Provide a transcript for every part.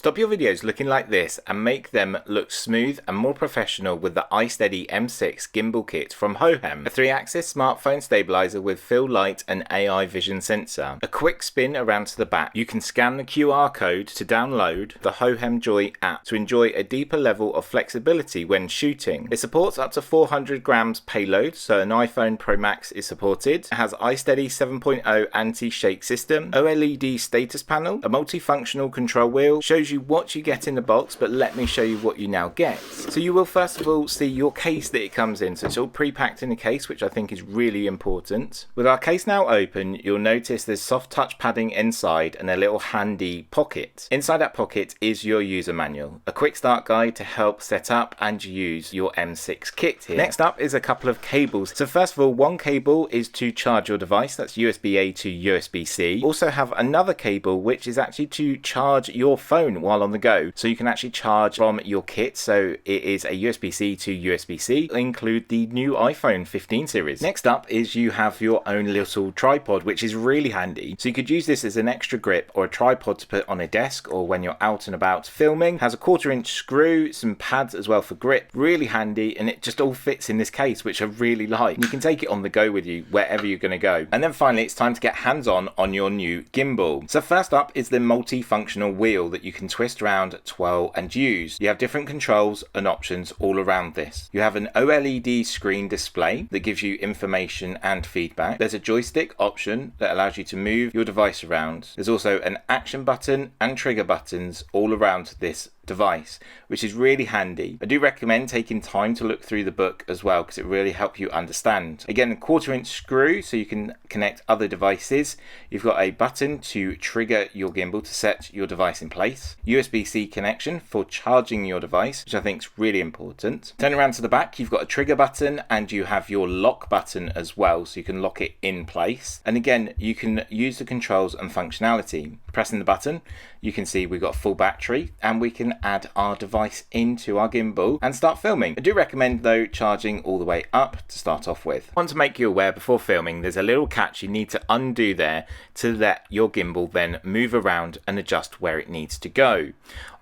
Stop your videos looking like this and make them look smooth and more professional with the iSteady M6 gimbal kit from Hohem. A 3-axis smartphone stabilizer with fill light and AI vision sensor. A quick spin around to the back. You can scan the QR code to download the Hohem Joy app to enjoy a deeper level of flexibility when shooting. It supports up to 400 grams payload, so an iPhone Pro Max is supported. It has iSteady 7.0 anti-shake system, OLED status panel, a multifunctional control wheel, shows you what you get in the box, but let me show you what you now get. So you will first of all see your case that it comes in, so it's all pre-packed in a case, which I think is really important. With our case now open, you'll notice there's soft touch padding inside and a little handy pocket. Inside that pocket is your user manual, a quick start guide to help set up and use your M6 kit here. Next up is a couple of cables. So first of all, one cable is to charge your device, that's USB-A to USB-C. Also have another cable which is actually to charge your phone while on the go, so you can actually charge from your kit. So it is a USB-C to USB-C. Include the new iPhone 15 series. Next up is you have your own little tripod, which is really handy. So you could use this as an extra grip or a tripod to put on a desk or when you're out and about filming. Has a 1/4-inch screw, some pads as well for grip. Really handy, and it just all fits in this case, which I really like. You can take it on the go with you wherever you're going to go. And then finally, it's time to get hands-on on your new gimbal. So first up is the multifunctional wheel that you can twist around, twirl and use. You have different controls and options all around this. You have an OLED screen display that gives you information and feedback. There's a joystick option that allows you to move your device around. There's also an action button and trigger buttons all around this device, which is really handy. I do recommend taking time to look through the book as well, because it really helps you understand. Again, a 1/4-inch screw so you can connect other devices. You've got a button to trigger your gimbal to set your device in place. USB-C connection for charging your device, which I think is really important. Turn around to the back, you've got a trigger button and you have your lock button as well, so you can lock it in place. And again, you can use the controls and functionality. Pressing the button, you can see we've got full battery and we can add our device into our gimbal and start filming. I do recommend though charging all the way up to start off with. I want to make you aware before filming there's a little catch you need to undo there to let your gimbal then move around and adjust where it needs to go.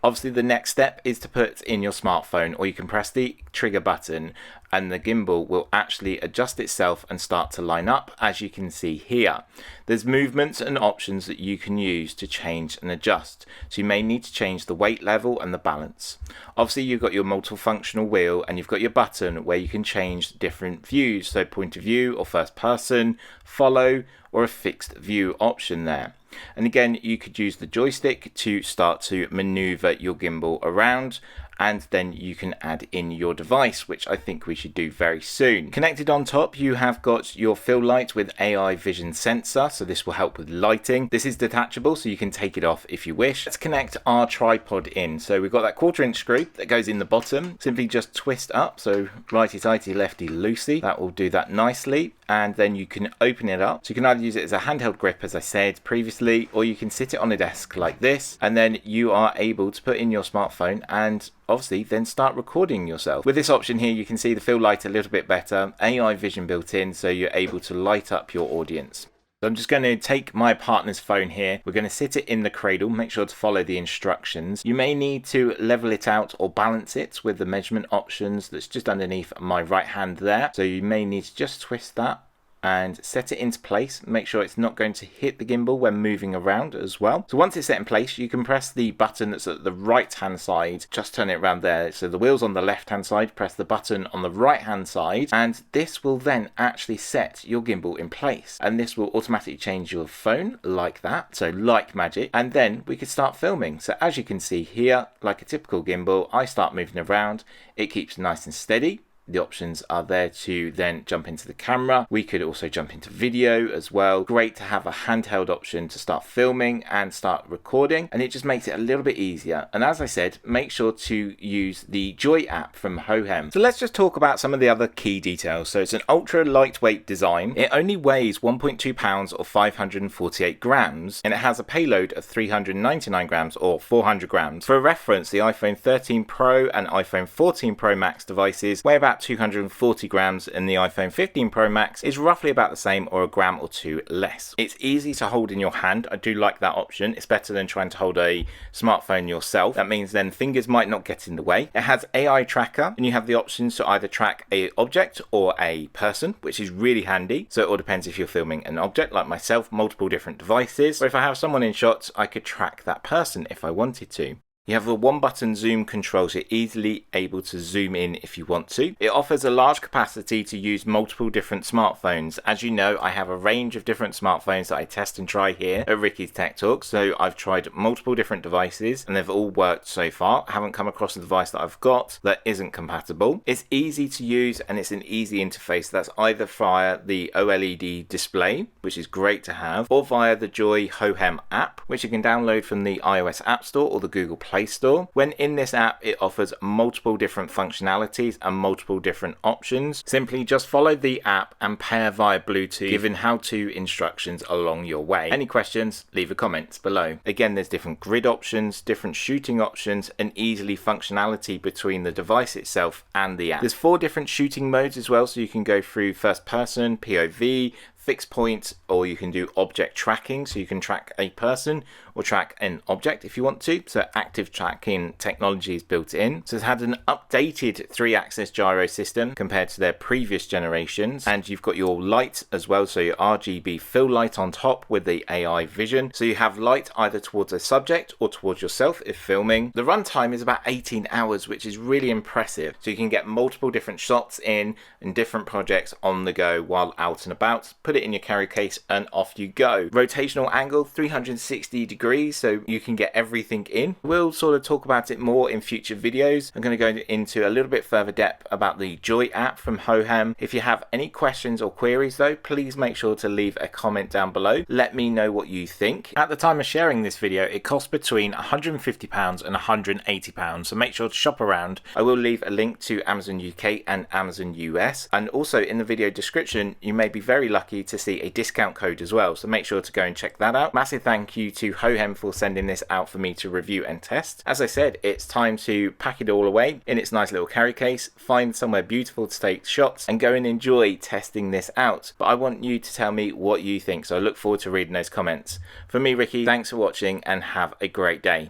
Obviously the next step is to put in your smartphone, or you can press the trigger button and the gimbal will actually adjust itself and start to line up, as you can see here. There's movements and options that you can use to change and adjust. So you may need to change the weight level and the balance. Obviously you've got your multifunctional wheel and you've got your button where you can change different views, so point of view or first person, follow, or a fixed view option there. And again, you could use the joystick to start to maneuver your gimbal around, and then you can add in your device, which I think we should do very soon. Connected on top, you have got your fill light with AI vision sensor, so this will help with lighting. This is detachable, so you can take it off if you wish. Let's connect our tripod in. So we've got that 1/4-inch screw that goes in the bottom. Simply just twist up, so righty-tighty, lefty-loosey. That will do that nicely. And then you can open it up. So you can either use it as a handheld grip, as I said previously, or you can sit it on a desk like this, and then you are able to put in your smartphone and obviously then start recording yourself. With this option here, you can see the fill light a little bit better, AI vision built in, so you're able to light up your audience. So I'm just going to take my partner's phone here. We're going to sit it in the cradle. Make sure to follow the instructions. You may need to level it out or balance it with the measurement options that's just underneath my right hand there. So you may need to just twist that and set it into place. Make sure it's not going to hit the gimbal when moving around as well. So once it's set in place, you can press the button that's at the right hand side, just turn it around there. So the wheel's on the left hand side, press the button on the right hand side, and this will then actually set your gimbal in place. And this will automatically change your phone like that, so like magic, and then we could start filming. So as you can see here, like a typical gimbal, I start moving around, it keeps nice and steady. The options are there to then jump into the camera. We could also jump into video as well. Great to have a handheld option to start filming and start recording, and it just makes it a little bit easier. And as I said, make sure to use the Joy app from Hohem. So let's just talk about some of the other key details. So it's an ultra lightweight design. It only weighs 1.2 pounds or 548 grams, and it has a payload of 399 grams or 400 grams. For reference, the iPhone 13 Pro and iPhone 14 Pro Max devices weigh about about 240 grams, and the iPhone 15 Pro Max is roughly about the same or a gram or two less. It's easy to hold in your hand. I do like that option. It's better than trying to hold a smartphone yourself. That means then fingers might not get in the way. It has AI tracker, and you have the options to either track a object or a person, which is really handy. So it all depends if you're filming an object like myself, multiple different devices, or if I have someone in shots, I could track that person if I wanted to. You have the one button zoom control, so you're easily able to zoom in if you want to. It offers a large capacity to use multiple different smartphones. As you know, I have a range of different smartphones that I test and try here at Ricky's Tech Talk. So I've tried multiple different devices and they've all worked so far. I haven't come across a device that I've got that isn't compatible. It's easy to use and it's an easy interface. That's either via the OLED display, which is great to have, or via the Joy Hohem app, which you can download from the iOS App Store or the Google Play Store. When in this app, it offers multiple different functionalities and multiple different options. Simply just follow the app and pair via Bluetooth, giving how-to instructions along your way. Any questions, leave a comment below. Again, there's different grid options, different shooting options, and easily functionality between the device itself and the app. There's 4 different shooting modes as well, so you can go through first person, POV, fixed point, or you can do object tracking, so you can track a person or track an object if you want to. So active tracking technology is built in. So it's had an updated 3-axis gyro system compared to their previous generations, and you've got your light as well, so your RGB fill light on top with the AI vision. So you have light either towards a subject or towards yourself if filming. The runtime is about 18 hours, which is really impressive. So you can get multiple different shots in and different projects on the go while out and about. Put it in your carry case and off you go. Rotational angle 360 degrees, so you can get everything in. We'll sort of talk about it more in future videos. I'm going to go into a little bit further depth about the Joy app from Hohem. If you have any questions or queries though, please make sure to leave a comment down below. Let me know what you think. At the time of sharing this video, it costs between £150 and £180, so make sure to shop around. I will leave a link to Amazon UK and Amazon US, and also in the video description you may be very lucky to see a discount code as well, so make sure to go and check that out. Massive thank you to Hohem for sending this out for me to review and test. As I said, it's time to pack it all away in its nice little carry case, find somewhere beautiful to take shots, and go and enjoy testing this out. But I want you to tell me what you think, so I look forward to reading those comments. For me, Ricky, thanks for watching and have a great day.